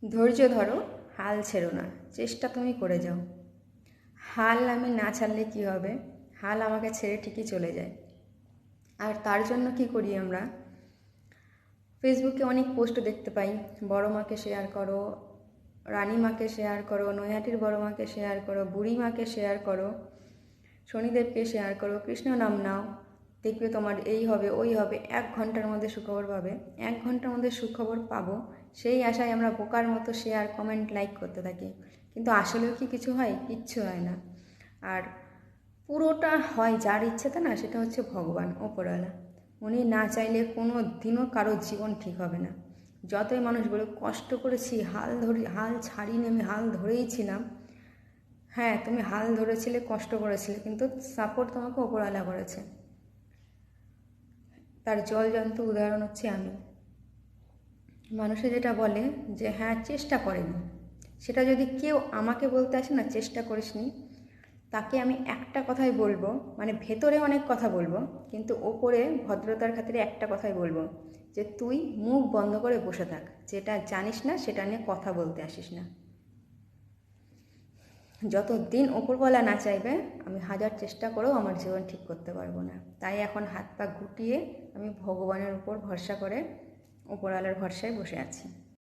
ধৈর্য ধরো, হাল ছেড়ো না, চেষ্টা তুমি করে যাও। হাল আমি না ছাড়লে কি হবে? হাল আমাকে ছেড়ে ঠিকই চলে যায়। আর তার জন্য কি করি আমরা? ফেসবুকে অনেক পোস্ট দেখতে পাই, বড় মাকে শেয়ার করো, রানীমাকে শেয়ার করো, নৈহাটির বড় মাকে শেয়ার করো, বুড়ি মাকে শেয়ার করো, শনিদেবকে শেয়ার করো, কৃষ্ণ নাম নাও, দেখবে তোমার এই হবে ওই হবে, 1 ঘন্টার মধ্যে সুখবর পাবে। 1 ঘন্টার মধ্যে সুখবর পাবো সেই আশায় আমরা বোকার মতো শেয়ার কমেন্ট লাইক করতে থাকি, কিন্তু আসলেও কি কিছু হয়? কিচ্ছু হয় না। আর পুরোটা হয় যার ইচ্ছেতে না, সেটা হচ্ছে ভগবান, ওপরওয়ালা। উনি না চাইলে কোনো দিনও কারোর জীবন ঠিক হবে না। যতই মানুষ বলে কষ্ট করেছি, হাল ছাড়িনি, আমি হাল ধরেই ছিলাম। হ্যাঁ, তুমি হাল ধরেছিলে, কষ্ট করেছিলে, কিন্তু সাপোর্ট তোমাকে ওপরওয়ালা করেছে। তার জলজন্ত উদাহরণ হচ্ছে আমি। মানুষে যেটা বলে যে হ্যাঁ চেষ্টা করেনি, সেটা যদি কেউ আমাকে বলতে আসে না চেষ্টা করিসনি, তাকে আমি একটা কথাই বলবো, মানে ভেতরে অনেক কথা বলবো, কিন্তু ওপরে ভদ্রতার খাতিরে একটা কথাই বলবো, যে তুই মুখ বন্ধ করে বসে থাক, যেটা জানিস না সেটা নিয়ে কথা বলতে আসিস না। যতদিন ওপরওয়ালা না চাইবে, আমি হাজার চেষ্টা করেও আমার জীবন ঠিক করতে পারবো না। তাই এখন হাত পা গুটিয়ে আমি ভগবানের উপর ভরসা করে ওপরওয়ালার ভরসায় বসে আছি।